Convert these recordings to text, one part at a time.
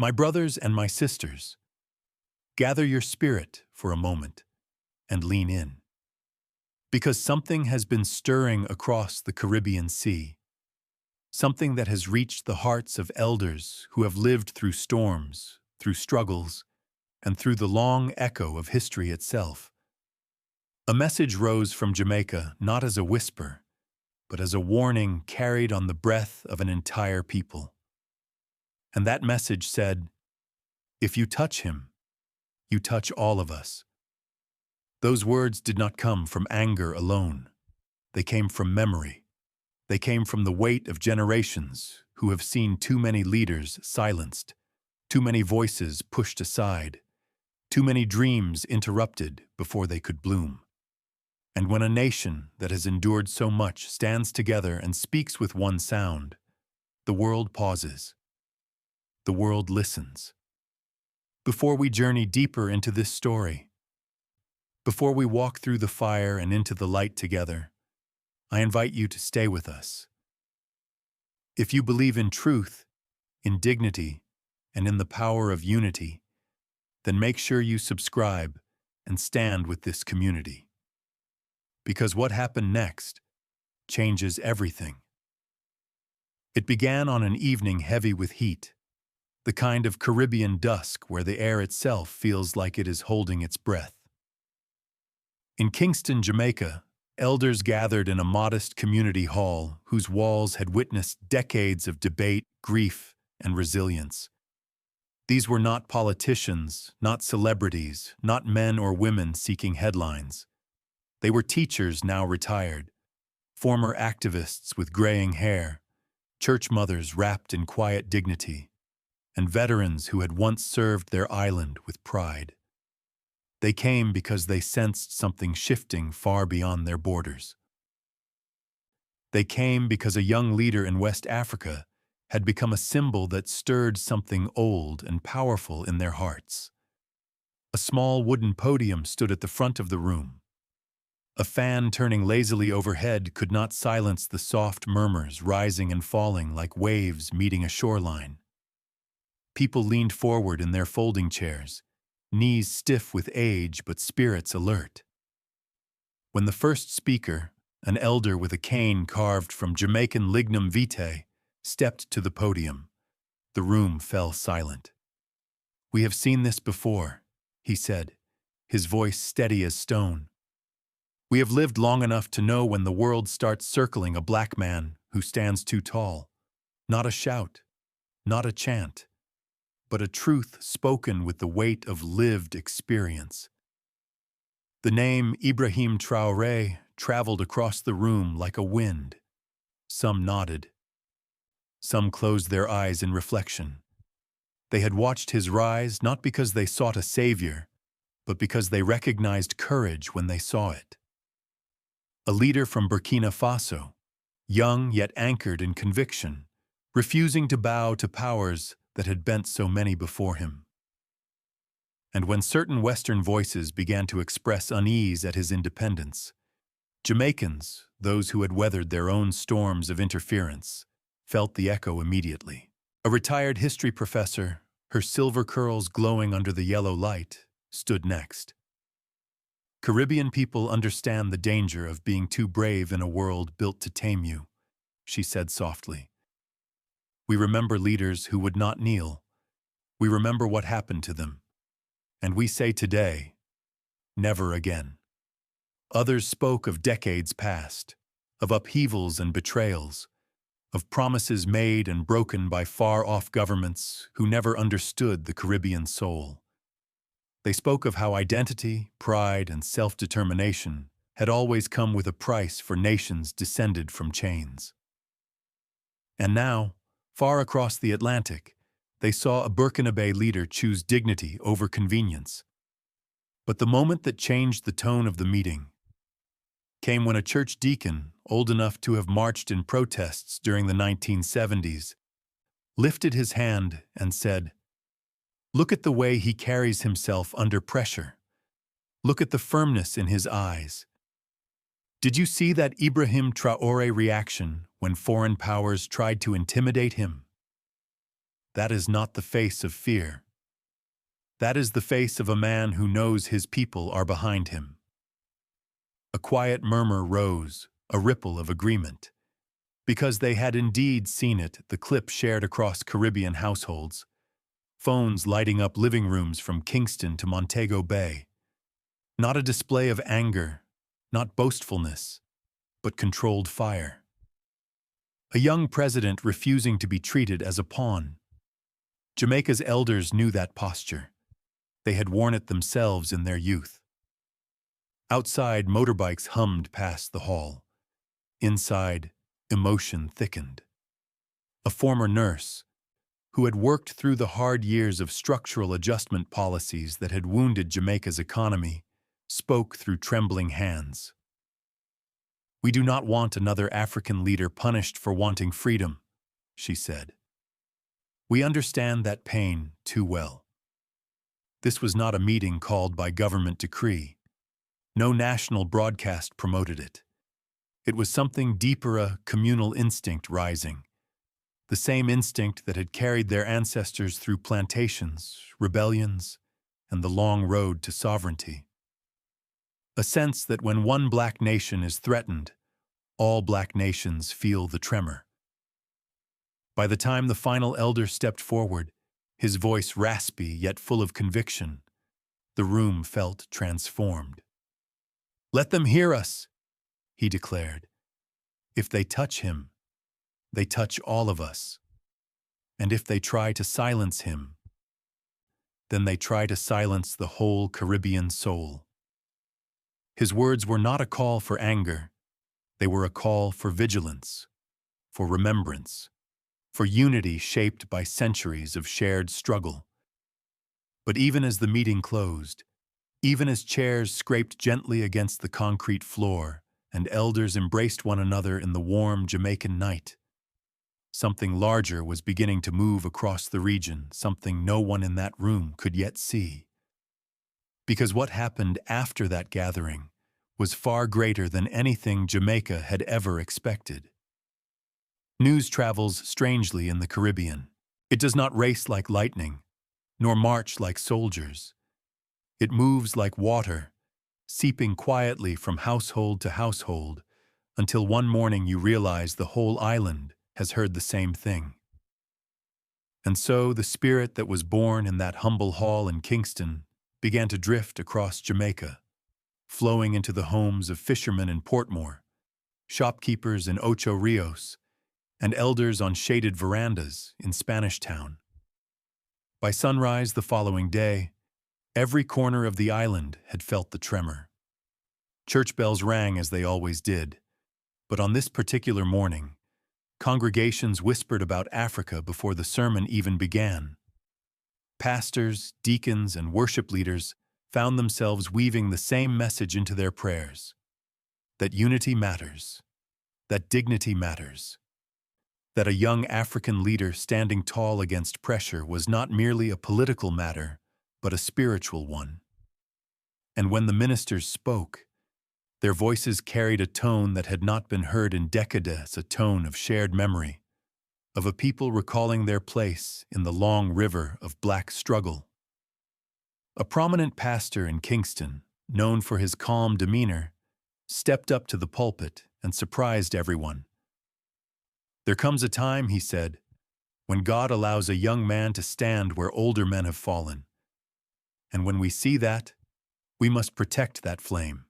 My brothers and my sisters, gather your spirit for a moment and lean in. Because something has been stirring across the Caribbean Sea, something that has reached the hearts of elders who have lived through storms, through struggles, and through the long echo of history itself. A message rose from Jamaica not as a whisper, but as a warning carried on the breath of an entire people. And that message said, "If you touch him, you touch all of us." Those words did not come from anger alone. They came from memory. They came from the weight of generations who have seen too many leaders silenced, too many voices pushed aside, too many dreams interrupted before they could bloom. And when a nation that has endured so much stands together and speaks with one sound, the world pauses. The world listens. Before we journey deeper into this story, before we walk through the fire and into the light together, I invite you to stay with us. If you believe in truth, in dignity, and in the power of unity, then make sure you subscribe and stand with this community. Because what happened next changes everything. It began on an evening heavy with heat, the kind of Caribbean dusk where the air itself feels like it is holding its breath. In Kingston, Jamaica, elders gathered in a modest community hall whose walls had witnessed decades of debate, grief, and resilience. These were not politicians, not celebrities, not men or women seeking headlines. They were teachers now retired, former activists with graying hair, church mothers wrapped in quiet dignity, and veterans who had once served their island with pride. They came because they sensed something shifting far beyond their borders. They came because a young leader in West Africa had become a symbol that stirred something old and powerful in their hearts. A small wooden podium stood at the front of the room. A fan turning lazily overhead could not silence the soft murmurs rising and falling like waves meeting a shoreline. People leaned forward in their folding chairs, knees stiff with age but spirits alert. When the first speaker, an elder with a cane carved from Jamaican lignum vitae, stepped to the podium, the room fell silent. "We have seen this before," he said, his voice steady as stone. "We have lived long enough to know when the world starts circling a black man who stands too tall. Not a shout, not a chant, but a truth spoken with the weight of lived experience." The name Ibrahim Traoré traveled across the room like a wind. Some nodded. Some closed their eyes in reflection. They had watched his rise not because they sought a savior, but because they recognized courage when they saw it. A leader from Burkina Faso, young yet anchored in conviction, refusing to bow to powers that had bent so many before him. And when certain Western voices began to express unease at his independence, Jamaicans, those who had weathered their own storms of interference, felt the echo immediately. A retired history professor, her silver curls glowing under the yellow light, stood next. "Caribbean people understand the danger of being too brave in a world built to tame you," she said softly. "We remember leaders who would not kneel. We remember what happened to them. And we say today, never again." Others spoke of decades past, of upheavals and betrayals, of promises made and broken by far-off governments who never understood the Caribbean soul. They spoke of how identity, pride, and self-determination had always come with a price for nations descended from chains. And now, far across the Atlantic, they saw a Burkinabe leader choose dignity over convenience. But the moment that changed the tone of the meeting came when a church deacon, old enough to have marched in protests during the 1970s, lifted his hand and said, "Look at the way he carries himself under pressure. Look at the firmness in his eyes. Did you see that Ibrahim Traoré reaction when foreign powers tried to intimidate him? that is not the face of fear. That is the face of a man who knows his people are behind him. A quiet murmur rose, a ripple of agreement. Because they had indeed seen it, the clip shared across Caribbean households, phones lighting up living rooms from Kingston to Montego Bay. Not a display of anger, not boastfulness, but controlled fire. A young president refusing to be treated as a pawn. Jamaica's elders knew that posture. They had worn it themselves in their youth. Outside, motorbikes hummed past the hall. Inside, emotion thickened. A former nurse, who had worked through the hard years of structural adjustment policies that had wounded Jamaica's economy, spoke through trembling hands. "We do not want another African leader punished for wanting freedom," she said. "We understand that pain too well." This was not a meeting called by government decree. No national broadcast promoted it. It was something deeper, a communal instinct rising. The same instinct that had carried their ancestors through plantations, rebellions, and the long road to sovereignty. A sense that when one black nation is threatened, all black nations feel the tremor. By the time the final elder stepped forward, his voice raspy yet full of conviction, the room felt transformed. "Let them hear us," he declared. "If they touch him, they touch all of us. And if they try to silence him, then they try to silence the whole Caribbean soul." His words were not a call for anger. They were a call for vigilance, for remembrance, for unity shaped by centuries of shared struggle. But even as the meeting closed, even as chairs scraped gently against the concrete floor and elders embraced one another in the warm Jamaican night, something larger was beginning to move across the region, something no one in that room could yet see. Because what happened after that gathering was far greater than anything Jamaica had ever expected. News travels strangely in the Caribbean. It does not race like lightning, nor march like soldiers. It moves like water, seeping quietly from household to household, until one morning you realize the whole island has heard the same thing. And so the spirit that was born in that humble hall in Kingston began to drift across Jamaica, flowing into the homes of fishermen in Portmore, shopkeepers in Ocho Rios, and elders on shaded verandas in Spanish Town. By sunrise the following day, every corner of the island had felt the tremor. Church bells rang as they always did, but on this particular morning, congregations whispered about Africa before the sermon even began. Pastors, deacons, and worship leaders found themselves weaving the same message into their prayers: that unity matters, that dignity matters, that a young African leader standing tall against pressure was not merely a political matter, but a spiritual one. And when the ministers spoke, their voices carried a tone that had not been heard in decades, a tone of shared memory, of a people recalling their place in the long river of black struggle. A prominent pastor in Kingston, known for his calm demeanor, stepped up to the pulpit and surprised everyone. "There comes a time," he said, "when God allows a young man to stand where older men have fallen. And when we see that, we must protect that flame."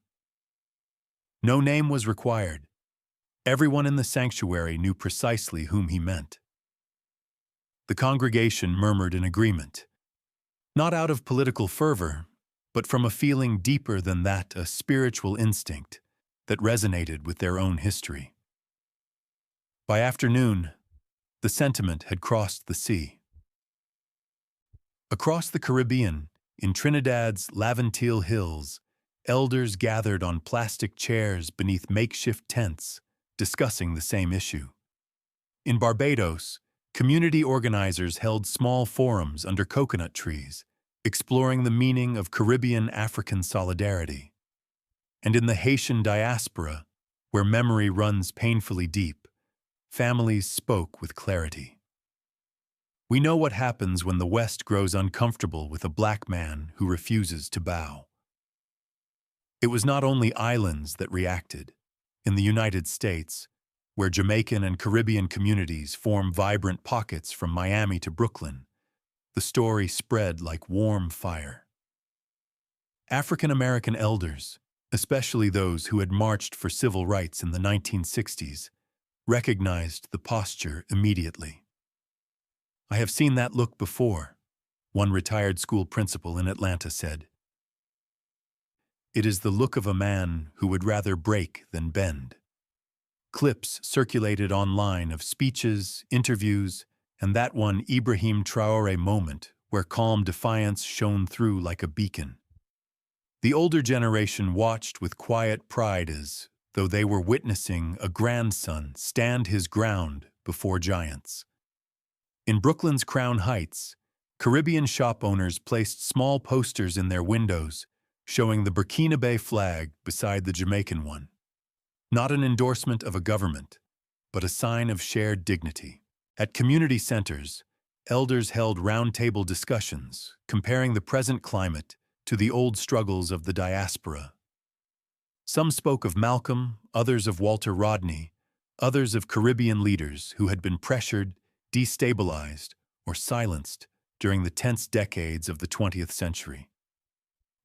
No name was required. Everyone in the sanctuary knew precisely whom he meant. The congregation murmured in agreement, not out of political fervor, but from a feeling deeper than that, a spiritual instinct that resonated with their own history. By afternoon, the sentiment had crossed the sea. Across the Caribbean, in Trinidad's Laventille Hills, elders gathered on plastic chairs beneath makeshift tents, discussing the same issue. In Barbados, community organizers held small forums under coconut trees, exploring the meaning of Caribbean-African solidarity. And in the Haitian diaspora, where memory runs painfully deep, families spoke with clarity. We know what happens when the West grows uncomfortable with a black man who refuses to bow. It was not only islands that reacted. In the United States, where Jamaican and Caribbean communities form vibrant pockets from Miami to Brooklyn, the story spread like warm fire. African American elders, especially those who had marched for civil rights in the 1960s, recognized the posture immediately. "I have seen that look before," one retired school principal in Atlanta said. "It is the look of a man who would rather break than bend." Clips circulated online of speeches, interviews, and that one Ibrahim Traoré moment where calm defiance shone through like a beacon. The older generation watched with quiet pride as though they were witnessing a grandson stand his ground before giants. In Brooklyn's Crown Heights, Caribbean shop owners placed small posters in their windows showing the Burkinabe flag beside the Jamaican one. Not an endorsement of a government, but a sign of shared dignity. At community centers, elders held roundtable discussions comparing the present climate to the old struggles of the diaspora. Some spoke of Malcolm, others of Walter Rodney, others of Caribbean leaders who had been pressured, destabilized, or silenced during the tense decades of the 20th century.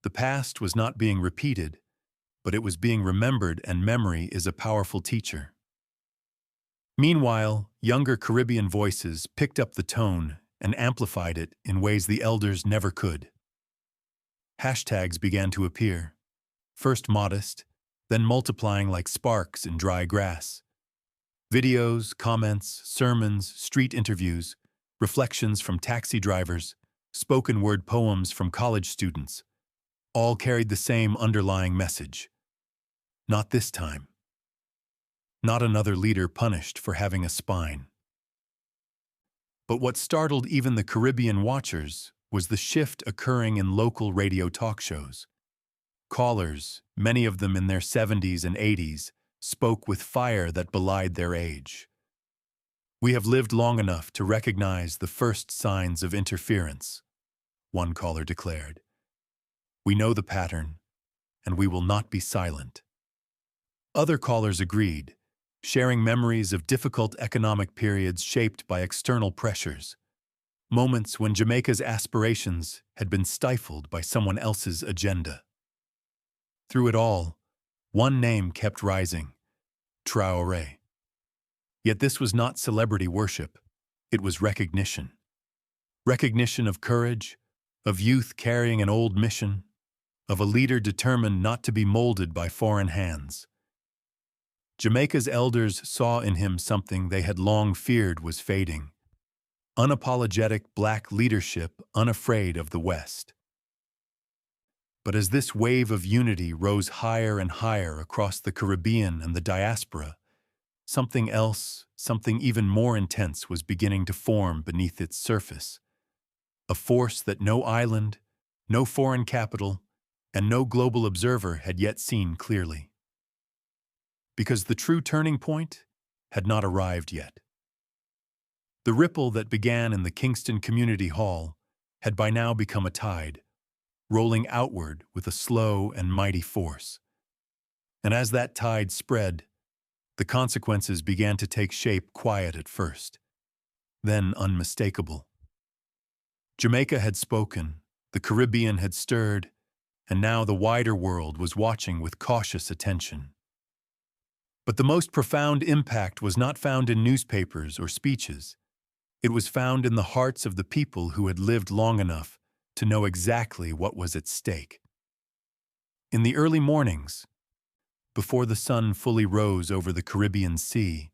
The past was not being repeated, but it was being remembered, and memory is a powerful teacher. Meanwhile, younger Caribbean voices picked up the tone and amplified it in ways the elders never could. Hashtags began to appear, first modest, then multiplying like sparks in dry grass. Videos, comments, sermons, street interviews, reflections from taxi drivers, spoken word poems from college students, all carried the same underlying message. Not this time. Not another leader punished for having a spine. But what startled even the Caribbean watchers was the shift occurring in local radio talk shows. Callers, many of them in their 70s and 80s, spoke with fire that belied their age. "We have lived long enough to recognize the first signs of interference," one caller declared. "We know the pattern, and we will not be silent." Other callers agreed, sharing memories of difficult economic periods shaped by external pressures, moments when Jamaica's aspirations had been stifled by someone else's agenda. Through it all, one name kept rising: Traoré. Yet this was not celebrity worship, it was recognition. Recognition of courage, of youth carrying an old mission, of a leader determined not to be molded by foreign hands. Jamaica's elders saw in him something they had long feared was fading: unapologetic black leadership unafraid of the West. But as this wave of unity rose higher and higher across the Caribbean and the diaspora, something else, something even more intense was beginning to form beneath its surface. A force that no island, no foreign capital, and no global observer had yet seen clearly. Because the true turning point had not arrived yet. The ripple that began in the Kingston Community Hall had by now become a tide, rolling outward with a slow and mighty force. And as that tide spread, the consequences began to take shape, quiet at first, then unmistakable. Jamaica had spoken, the Caribbean had stirred, and now the wider world was watching with cautious attention. But the most profound impact was not found in newspapers or speeches. It was found in the hearts of the people who had lived long enough to know exactly what was at stake. In the early mornings, before the sun fully rose over the Caribbean Sea,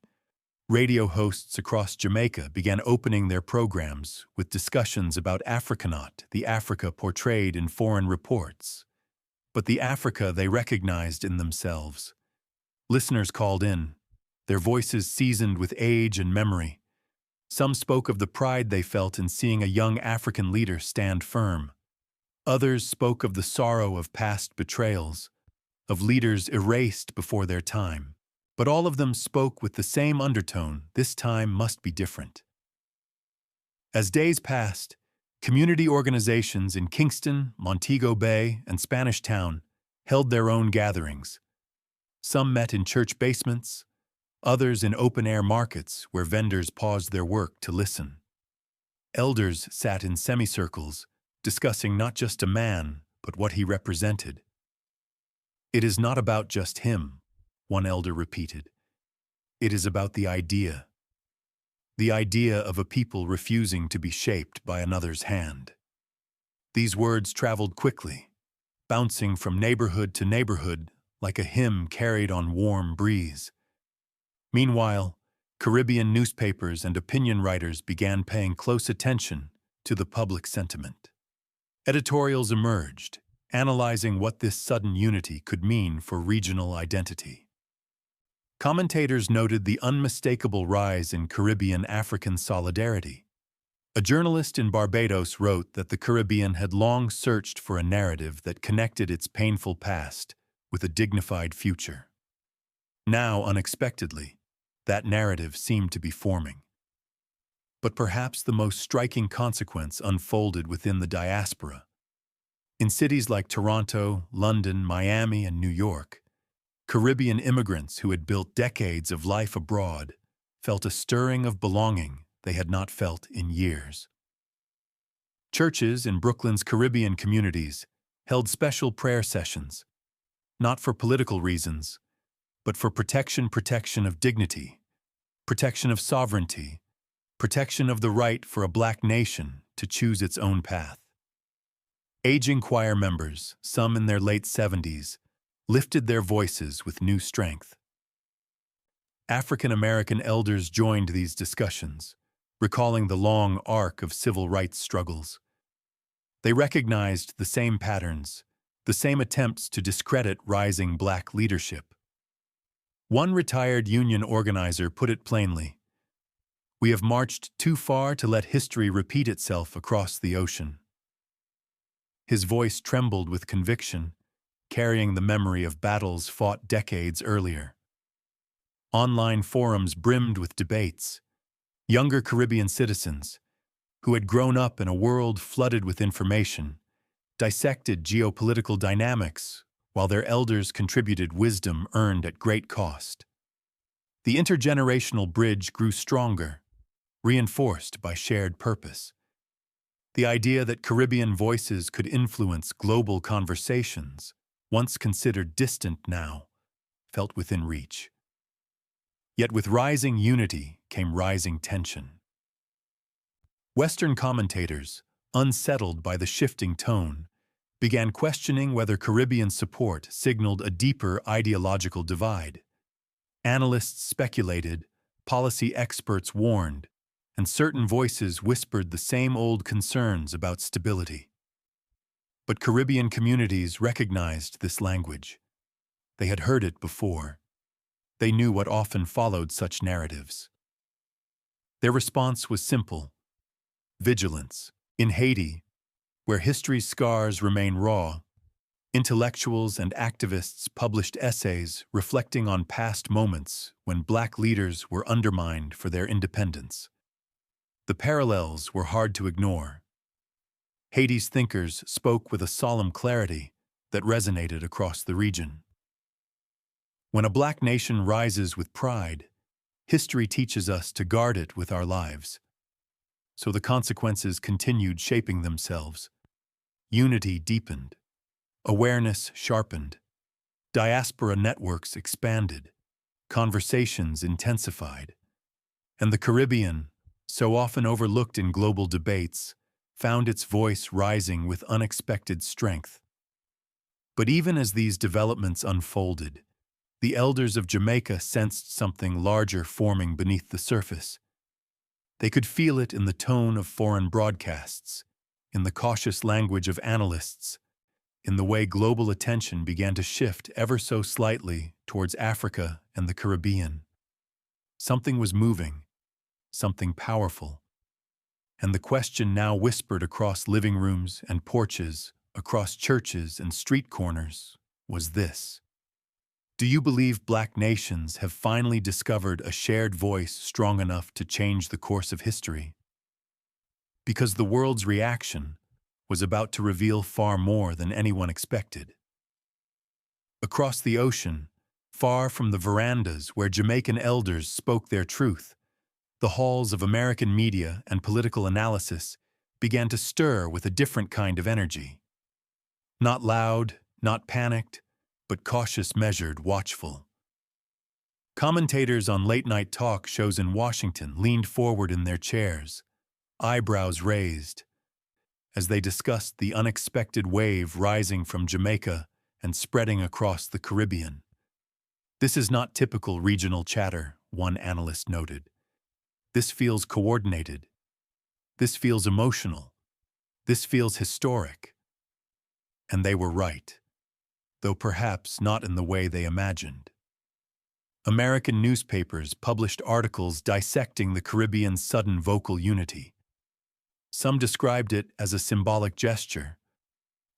radio hosts across Jamaica began opening their programs with discussions about Africanaut, the Africa portrayed in foreign reports, but the Africa they recognized in themselves. Listeners called in, their voices seasoned with age and memory. Some spoke of the pride they felt in seeing a young African leader stand firm. Others spoke of the sorrow of past betrayals, of leaders erased before their time. But all of them spoke with the same undertone: this time must be different. As days passed, community organizations in Kingston, Montego Bay, and Spanish Town held their own gatherings. Some met in church basements, others in open-air markets where vendors paused their work to listen. Elders sat in semicircles, discussing not just a man, but what he represented. "It is not about just him," one elder repeated. "It is about the idea of a people refusing to be shaped by another's hand." These words traveled quickly, bouncing from neighborhood to neighborhood like a hymn carried on warm breeze. Meanwhile, Caribbean newspapers and opinion writers began paying close attention to the public sentiment. Editorials emerged, analyzing what this sudden unity could mean for regional identity. Commentators noted the unmistakable rise in Caribbean-African solidarity. A journalist in Barbados wrote that the Caribbean had long searched for a narrative that connected its painful past with a dignified future. Now, unexpectedly, that narrative seemed to be forming. But perhaps the most striking consequence unfolded within the diaspora. In cities like Toronto, London, Miami, and New York, Caribbean immigrants who had built decades of life abroad felt a stirring of belonging they had not felt in years. Churches in Brooklyn's Caribbean communities held special prayer sessions, not for political reasons, but for protection of dignity, protection of sovereignty, protection of the right for a Black nation to choose its own path. Aging choir members, some in their late 70s, lifted their voices with new strength. African American elders joined these discussions, recalling the long arc of civil rights struggles. They recognized the same patterns, the same attempts to discredit rising Black leadership. One retired union organizer put it plainly: "We have marched too far to let history repeat itself across the ocean." His voice trembled with conviction, carrying the memory of battles fought decades earlier. Online forums brimmed with debates. Younger Caribbean citizens, who had grown up in a world flooded with information, dissected geopolitical dynamics while their elders contributed wisdom earned at great cost. The intergenerational bridge grew stronger, reinforced by shared purpose. The idea that Caribbean voices could influence global conversations, once considered distant now, felt within reach. Yet with rising unity came rising tension. Western commentators, unsettled by the shifting tone, began questioning whether Caribbean support signaled a deeper ideological divide. Analysts speculated, policy experts warned, and certain voices whispered the same old concerns about stability. But Caribbean communities recognized this language. They had heard it before. They knew what often followed such narratives. Their response was simple: vigilance. In Haiti, where history's scars remain raw, intellectuals and activists published essays reflecting on past moments when Black leaders were undermined for their independence. The parallels were hard to ignore. Haiti's thinkers spoke with a solemn clarity that resonated across the region. When a Black nation rises with pride, history teaches us to guard it with our lives. So the consequences continued shaping themselves. Unity deepened. Awareness sharpened. Diaspora networks expanded. Conversations intensified. And the Caribbean, so often overlooked in global debates, found its voice rising with unexpected strength. But even as these developments unfolded, the elders of Jamaica sensed something larger forming beneath the surface. They could feel it in the tone of foreign broadcasts, in the cautious language of analysts, in the way global attention began to shift ever so slightly towards Africa and the Caribbean. Something was moving, something powerful. And the question now whispered across living rooms and porches, across churches and street corners, was this: do you believe Black nations have finally discovered a shared voice strong enough to change the course of history? because the world's reaction was about to reveal far more than anyone expected. Across the ocean, far from the verandas where Jamaican elders spoke their truth, the halls of American media and political analysis began to stir with a different kind of energy. Not loud, not panicked, but cautious, measured, watchful. Commentators on late-night talk shows in Washington leaned forward in their chairs, eyebrows raised, as they discussed the unexpected wave rising from Jamaica and spreading across the Caribbean. This is not typical regional chatter, one analyst noted. This feels coordinated. This feels emotional. This feels historic. And they were right, though perhaps not in the way they imagined. American newspapers published articles dissecting the Caribbean's sudden vocal unity. Some described it as a symbolic gesture.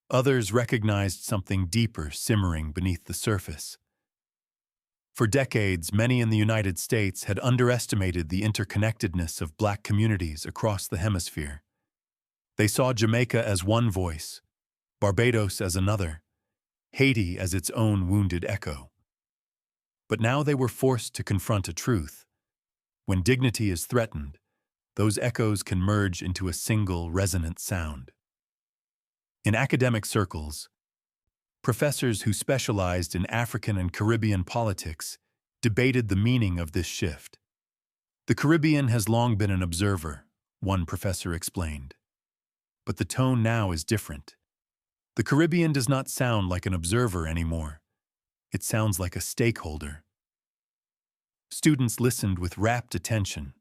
Others recognized something deeper simmering beneath the surface. For decades, many in the United States had underestimated the interconnectedness of Black communities across the hemisphere. They saw Jamaica as one voice, Barbados as another, Haiti as its own wounded echo. But now they were forced to confront a truth. When dignity is threatened, those echoes can merge into a single resonant sound. In academic circles, professors who specialized in African and Caribbean politics debated the meaning of this shift. The Caribbean has long been an observer, one professor explained. But the tone now is different. The Caribbean does not sound like an observer anymore. It sounds like a stakeholder. Students listened with rapt attention,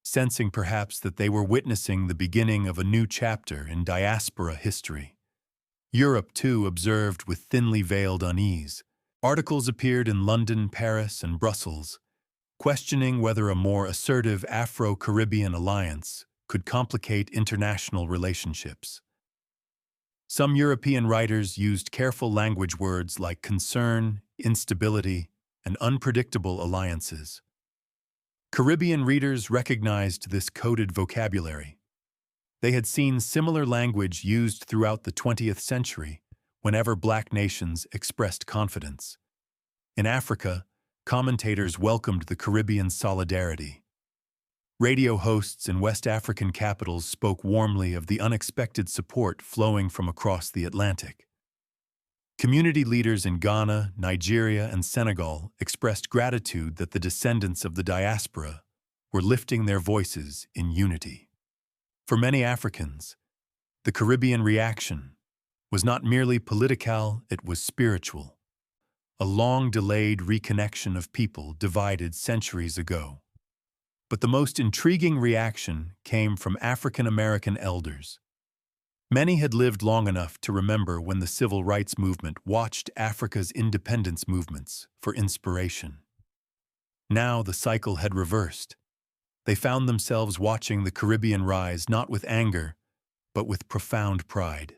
sensing perhaps that they were witnessing the beginning of a new chapter in diaspora history. Europe, too, observed with thinly veiled unease. Articles appeared in London, Paris, and Brussels, questioning whether a more assertive Afro-Caribbean alliance could complicate international relationships. Some European writers used careful language words like concern, instability, and unpredictable alliances. Caribbean readers recognized this coded vocabulary. They had seen similar language used throughout the 20th century whenever Black nations expressed confidence. In Africa, commentators welcomed the Caribbean's solidarity. Radio hosts in West African capitals spoke warmly of the unexpected support flowing from across the Atlantic. Community leaders in Ghana, Nigeria, and Senegal expressed gratitude that the descendants of the diaspora were lifting their voices in unity. For many Africans, the Caribbean reaction was not merely political, it was spiritual, a long-delayed reconnection of people divided centuries ago. But the most intriguing reaction came from African American elders. Many had lived long enough to remember when the civil rights movement watched Africa's independence movements for inspiration. Now the cycle had reversed. They found themselves watching the Caribbean rise not with anger, but with profound pride.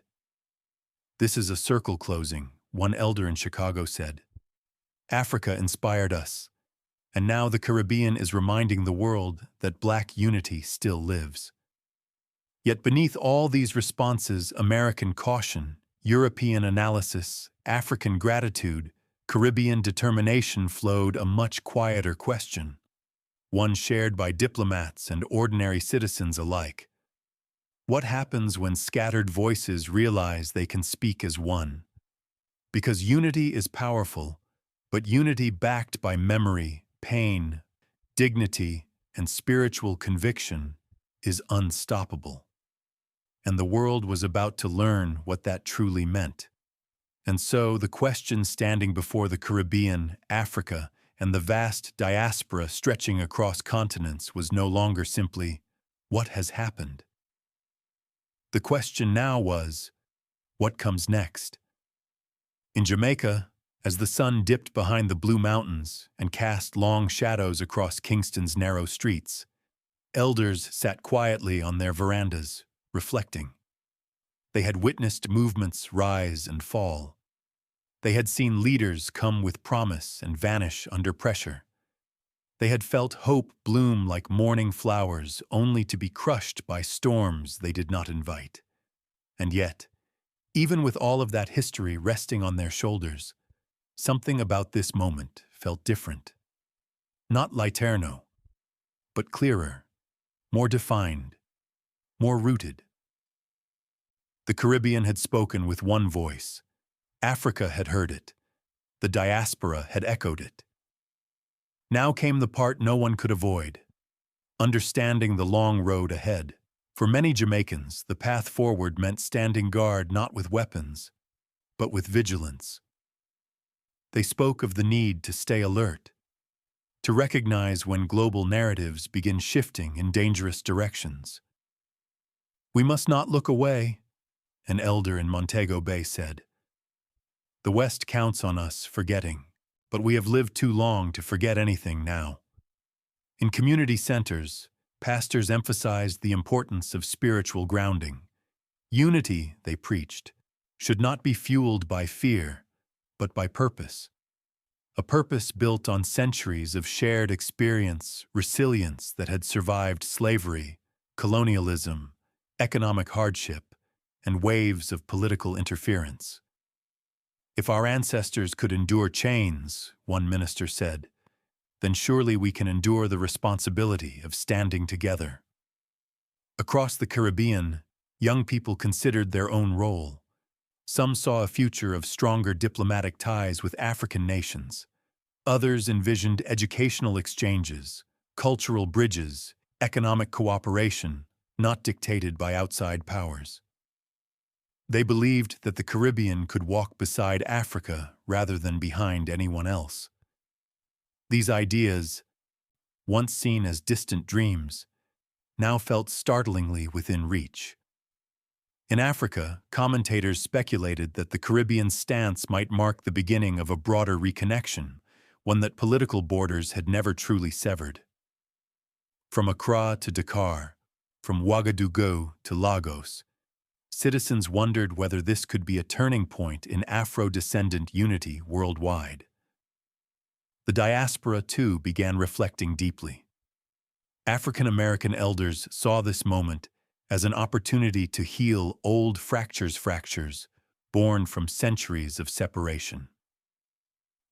"This is a circle closing," one elder in Chicago said. "Africa inspired us, and now the Caribbean is reminding the world that Black unity still lives." Yet beneath all these responses, American caution, European analysis, African gratitude, Caribbean determination flowed a much quieter question, one shared by diplomats and ordinary citizens alike. What happens when scattered voices realize they can speak as one? Because unity is powerful, but unity backed by memory, pain, dignity, and spiritual conviction is unstoppable. And the world was about to learn what that truly meant. And so the question standing before the Caribbean, Africa, and the vast diaspora stretching across continents was no longer simply, what has happened? The question now was, what comes next? In Jamaica, as the sun dipped behind the Blue Mountains and cast long shadows across Kingston's narrow streets, elders sat quietly on their verandas, reflecting. They had witnessed movements rise and fall. They had seen leaders come with promise and vanish under pressure. They had felt hope bloom like morning flowers, only to be crushed by storms they did not invite. And yet, even with all of that history resting on their shoulders, something about this moment felt different. Not literno, but clearer, more defined, more rooted. The Caribbean had spoken with one voice. Africa had heard it. The diaspora had echoed it. Now came the part no one could avoid, understanding the long road ahead. For many Jamaicans, the path forward meant standing guard not with weapons, but with vigilance. They spoke of the need to stay alert, to recognize when global narratives begin shifting in dangerous directions. "We must not look away," an elder in Montego Bay said. "The West counts on us forgetting, but we have lived too long to forget anything now." In community centers, pastors emphasized the importance of spiritual grounding. Unity, they preached, should not be fueled by fear, but by purpose. A purpose built on centuries of shared experience, resilience that had survived slavery, colonialism, economic hardship, and waves of political interference. "If our ancestors could endure chains," one minister said, "then surely we can endure the responsibility of standing together." Across the Caribbean, young people considered their own role. Some saw a future of stronger diplomatic ties with African nations. Others envisioned educational exchanges, cultural bridges, economic cooperation, not dictated by outside powers. They believed that the Caribbean could walk beside Africa rather than behind anyone else. These ideas, once seen as distant dreams, now felt startlingly within reach. In Africa, commentators speculated that the Caribbean stance might mark the beginning of a broader reconnection, one that political borders had never truly severed. From Accra to Dakar, from Ouagadougou to Lagos, citizens wondered whether this could be a turning point in Afro-descendant unity worldwide. The diaspora, too, began reflecting deeply. African-American elders saw this moment as an opportunity to heal old fractures born from centuries of separation.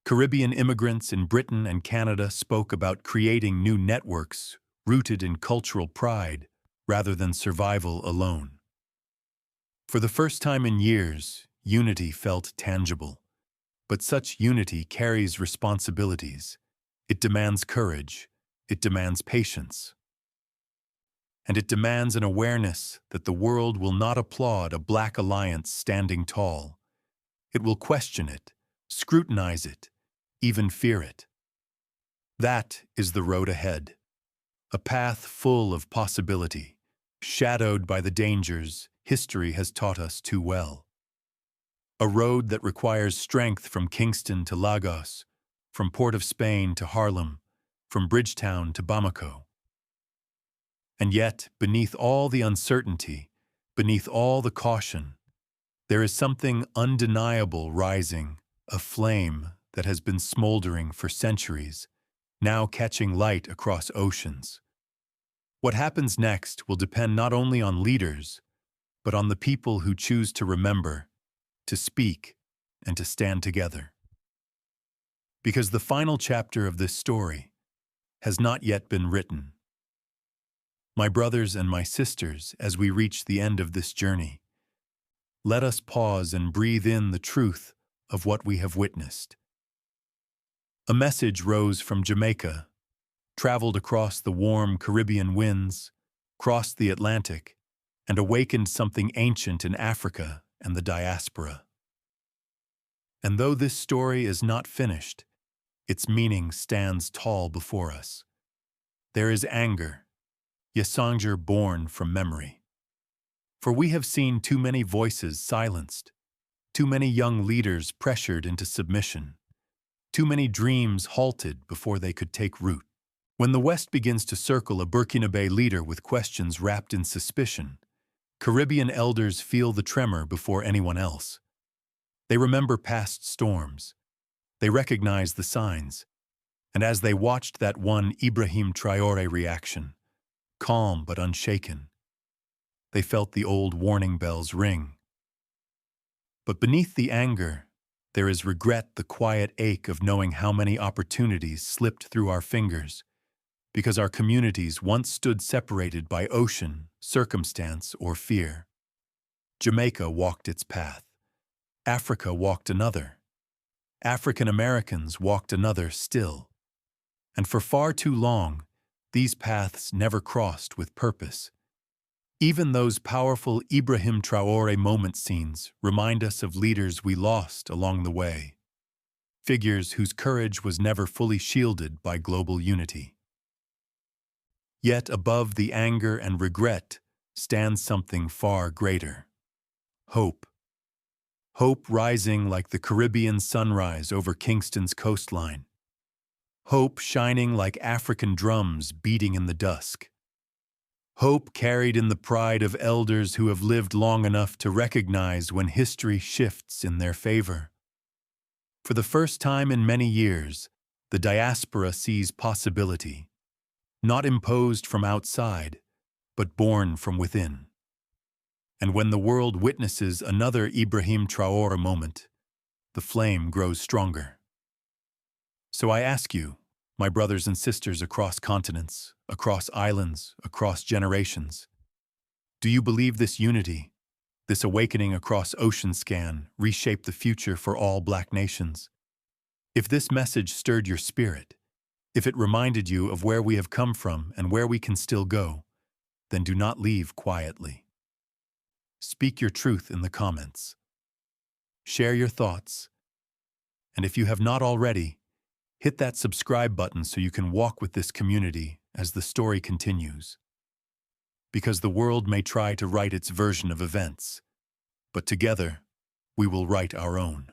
Caribbean immigrants in Britain and Canada spoke about creating new networks rooted in cultural pride rather than survival alone. For the first time in years, unity felt tangible. But such unity carries responsibilities. It demands courage. It demands patience. And it demands an awareness that the world will not applaud a black alliance standing tall. It will question it, scrutinize it, even fear it. That is the road ahead. A path full of possibility, shadowed by the dangers history has taught us too well. A road that requires strength from Kingston to Lagos, from Port of Spain to Harlem, from Bridgetown to Bamako. And yet, beneath all the uncertainty, beneath all the caution, there is something undeniable rising, a flame that has been smoldering for centuries, now catching light across oceans. What happens next will depend not only on leaders, but on the people who choose to remember, to speak, and to stand together. Because the final chapter of this story has not yet been written. My brothers and my sisters, as we reach the end of this journey, let us pause and breathe in the truth of what we have witnessed. A message rose from Jamaica, traveled across the warm Caribbean winds, crossed the Atlantic, and awakened something ancient in Africa and the diaspora. And though this story is not finished, its meaning stands tall before us. There is anger, Ysanger born from memory. For we have seen too many voices silenced, too many young leaders pressured into submission, too many dreams halted before they could take root. When the West begins to circle a Burkinabe leader with questions wrapped in suspicion, Caribbean elders feel the tremor before anyone else. They remember past storms. They recognize the signs. And as they watched that one Ibrahim Traoré reaction, calm but unshaken, they felt the old warning bells ring. But beneath the anger, there is regret, the quiet ache of knowing how many opportunities slipped through our fingers because our communities once stood separated by ocean, circumstance, or fear. Jamaica walked its path. Africa walked another. African Americans walked another still. And for far too long, these paths never crossed with purpose. Even those powerful Ibrahim Traoré moment scenes remind us of leaders we lost along the way, figures whose courage was never fully shielded by global unity. Yet above the anger and regret stands something far greater: hope. Hope rising like the Caribbean sunrise over Kingston's coastline. Hope shining like African drums beating in the dusk. Hope carried in the pride of elders who have lived long enough to recognize when history shifts in their favor. For the first time in many years, the diaspora sees possibility, not imposed from outside, but born from within. And when the world witnesses another Ibrahim Traoré moment, the flame grows stronger. So I ask you, my brothers and sisters across continents, across islands, across generations, do you believe this unity, this awakening across oceans can reshape the future for all Black nations? If this message stirred your spirit, if it reminded you of where we have come from and where we can still go, then do not leave quietly. Speak your truth in the comments. Share your thoughts. And if you have not already, hit that subscribe button so you can walk with this community as the story continues. Because the world may try to write its version of events, but together we will write our own.